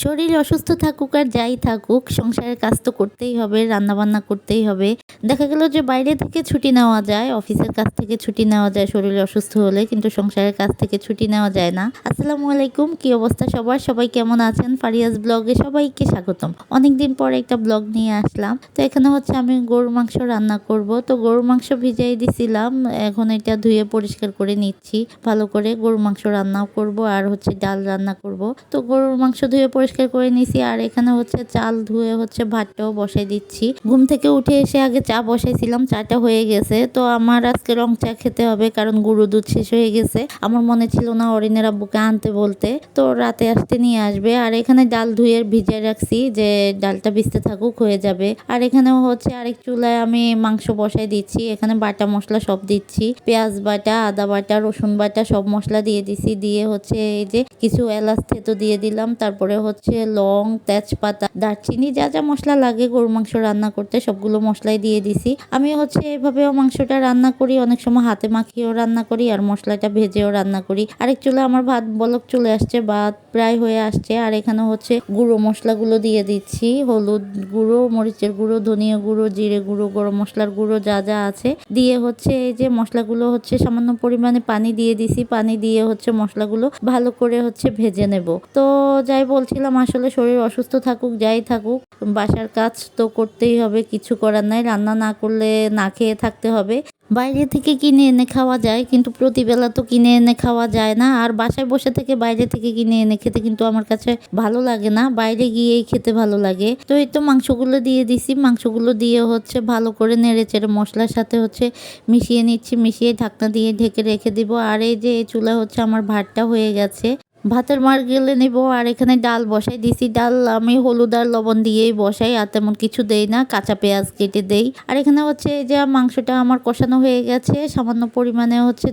শরীর অসুস্থ থাকুক আর যাই থাকুক, সংসারের কাজ তো করতেই হবে, রান্নাবান্না করতেই হবে। দেখা গেল যে বাইরে থেকে ছুটি নেওয়া যায়, অফিসের কাছ থেকে ছুটি নেওয়া যায় শরীর অসুস্থ হলে, কিন্তু সংসারের কাছ থেকে ছুটি নেওয়া যায় না। আসসালামু আলাইকুম, কি অবস্থা সবার? সবাই কেমন আছেন? ফারিয়াজ ব্লগে সবাইকে স্বাগতম। অনেকদিন পর একটা ব্লগ নিয়ে আসলাম। তো এখানে হচ্ছে আমি গরুর মাংস রান্না করব। তো গরুর মাংস ভিজাই দিছিলাম, এখন এটা ধুয়ে পরিষ্কার করে নিচ্ছি ভালো করে। গরুর মাংস রান্নাও করব আর হচ্ছে ডাল রান্না করব। তো গরুর মাংস ধুয়ে পরিষ্কার করে নিছি, আর এখানে হচ্ছে চাল ধুয়ে হচ্ছে ভাতটাও বসাই দিচ্ছি। ঘুম থেকে উঠে এসে আগে চা বসাইছিলাম, চাটা হয়ে গেছে। তো আমার আজকে রং চা খেতে হবে, কারণ গুঁড়ো দুধ শেষ হয়ে গেছে। আমার মনে ছিল না অরিনের আব্বুকে আনতে বলতে, তো রাতে আসতে নিয়ে আসবে। আর এখানে ডাল ধুয়ে ভিজিয়ে রাখছি, যে ডালটা ভিজতে থাকুক, হয়ে যাবে। আর এখানেও হচ্ছে আরেক চুলায় আমি মাংস বসাই দিচ্ছি। এখানে বাটা মশলা সব দিচ্ছি, পেঁয়াজ বাটা, আদা বাটা, রসুন বাটা, সব মশলা দিয়ে দিছি। দিয়ে হচ্ছে এই যে কিছু এলাচ থেতো দিয়ে দিলাম, তারপরে হচ্ছে লং, তেজপাতা, দারচিনি, যা যা মশলা লাগে গরু মাংস রান্না করতে সবগুলো মশলাই দিয়ে দিছি। আমি হচ্ছে এভাবেও মাংসটা রান্না করি, অনেক সময় হাতে মাখিয়েও রান্না করি, আর মশলাটা ভেজেও রান্না করি। আরেক চুলা আমার ভাত বলক চলে আসছে, ভাত প্রায় হয়ে আসছে। আর এখানে হচ্ছে গুঁড়ো মশলাগুলো দিয়ে দিচ্ছি, হলুদ গুঁড়ো, মরিচের গুঁড়ো, ধনিয়া গুঁড়ো, জিরে গুঁড়ো, গরম মশলার গুঁড়ো, যা যা আছে দিয়ে হচ্ছে এই যে মশলাগুলো হচ্ছে সামান্য পরিমাণে পানি দিয়ে দিছি। পানি দিয়ে হচ্ছে মশলাগুলো ভালো করে হচ্ছে ভেজে নেব। তো যাই বলছিলাম, আসলে শরীর অসুস্থ থাকুক যাই থাকুক, বাসার কাজ তো করতেই হবে, কিছু করার নাই। রান্না না করলে না খেয়ে থাকতে হবে। বাইরে থেকে কিনে এনে খাওয়া যায়, কিন্তু প্রতিবেলা তো কিনে এনে খাওয়া যায় না। আর বাসায় বসে থেকে বাইরে থেকে কিনে এনে খেতে কিন্তু আমার কাছে ভালো লাগে না, বাইরে গিয়েই খেতে ভালো লাগে। তো এই তো মাংসগুলো দিয়ে দিছি, মাংসগুলো দিয়ে হচ্ছে ভালো করে নেড়ে চেড়ে মশলার সাথে হচ্ছে মিশিয়ে নিচ্ছি। মিশিয়ে ঢাকনা দিয়ে ঢেকে রেখে দিব। আর এই যে এই চুলা হচ্ছে আমার ভাতটা হয়ে গেছে, ভাতের মার গেলে নেব। আর এখানে ডাল বসাই দিছি, ডাল আমি হলুদ আর লবণ দিয়েই বসাই, আর তেমন কিছু দেই না, কাঁচা পেঁয়াজ কেটে দেই। আর এখানে হচ্ছে এই যে মাংসটা আমার কষানো হয়ে গেছে, সামান্য পরিমাণে হচ্ছে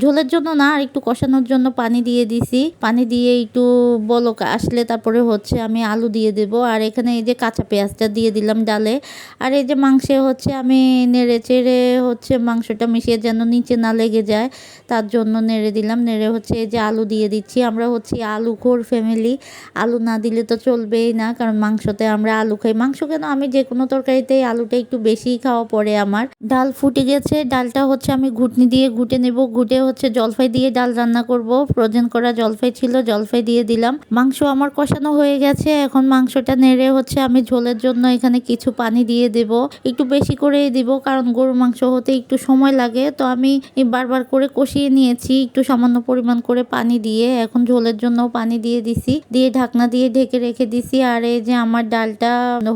ঝোলের জন্য না, আর একটু কষানোর জন্য পানি দিয়ে দিছি। পানি দিয়ে একটু বলক আসলে তারপরে হচ্ছে আমি আলু দিয়ে দেব। আর এখানে এই যে কাঁচা পেঁয়াজটা দিয়ে দিলাম ডালে। আর এই যে মাংসে হচ্ছে আমি নেড়ে চেড়ে হচ্ছে মাংসটা মিশিয়ে যেন নিচে না লেগে যায়, তার জন্য নেড়ে দিলাম। নেড়ে হচ্ছে এই যে আলু দিয়ে দিচ্ছি। আমরা হচ্ছে আলু খোর ফ্যামিলি, আলু না দিলে তো চলবেই না, কারণ মাংসতে আমরা আলু খাই। মাংস কেন, আমি যে কোনো তরকারিতেই আলুটা একটু বেশিই খাওয়া পড়ে আমার। ডাল ফুটে গেছে, ডালটা হচ্ছে আমি ঘুটনি দিয়ে ঘুটে নেব। ঘুটে হচ্ছে জলফাই দিয়ে ডাল রান্না করব। ফ্রোজেন করা জলফাই ছিল, জলফাই দিয়ে দিলাম। মাংস আমার কষানো হয়ে গেছে, এখন মাংসটা নেড়ে হচ্ছে আমি ঝোলের জন্য এখানে কিছু পানি দিয়ে দেব, একটু বেশি করেই দিব, কারণ গরুর মাংস হতে একটু সময় লাগে। তো আমি বারবার করে কষিয়ে নিয়েছি একটু সামান্য পরিমাণ করে পানি দিয়ে। এখন ঝোলের জন্য পানি দিয়ে দিছি, দিয়ে ঢাকনা দিয়ে ঢেকে রেখে দিছি। আর এই যে আমার ডালটা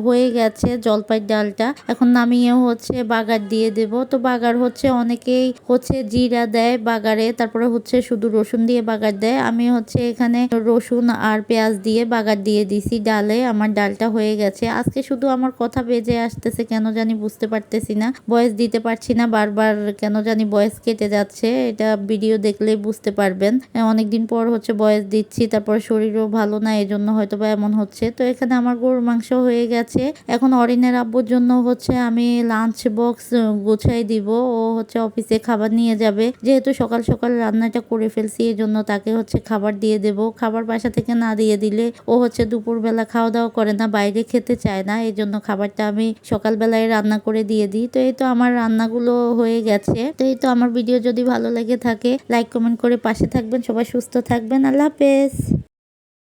হয়ে গেছে, জলপাইয়ের ডালটা। এখন নামিয়েও হচ্ছে বাগার দিয়ে দেব। তো বাগার হচ্ছে অনেকেই হচ্ছে জিরা দেয় বাগারে, তারপরে হচ্ছে শুধু রসুন দিয়ে বাগার দেয়। আমি হচ্ছে এখানে রসুন আর পেঁয়াজ দিয়ে বাগার দিয়ে দিছি ডালে। আমার ডালটা হয়ে গেছে। আজকে শুধু আমার কথা বেজে আসতেছে, কেন জানি বুঝতে পারতেছি না, ভয়েস দিতে পারছি না, বারবার কেন জানি ভয়েস কেটে যাচ্ছে। এটা ভিডিও দেখলেই বুঝতে পারবেন। অনেকদিন পর হচ্ছে ভয়েস দিচ্ছি, তারপর শরীরও ভালো না, এই জন্য হয়তো বা এমন হচ্ছে। তো এখানে আমার গরুর মাংস হয়ে গেছে। এখন অরিনের আব্বুর জন্য হচ্ছে আমি লাঞ্চ বক্স গুছাই দিব। ও হচ্ছে অফিসে খাবার নিয়ে যাবে, যেহেতু সকাল সকাল রান্নাটা করে ফেলছি, এই জন্য তাকে হচ্ছে খাবার দিয়ে দেব। খাবার বাসা থেকে না দিয়ে দিলে ও হচ্ছে দুপুরবেলা খাওয়া দাওয়া করে না, বাইরে খেতে চায় না, এই জন্য খাবারটা আমি সকালবেলায় রান্না করে দিয়ে দিই। তো এই তো আমার রান্নাগুলো হয়ে গেছে। তো এই তো আমার ভিডিও যদি ভালো লেগে থাকে লাইক কমেন্ট করে পাশে থাকবেন। সবাই সুস্থ থাকবেন। আল্লাহ হাফেজ।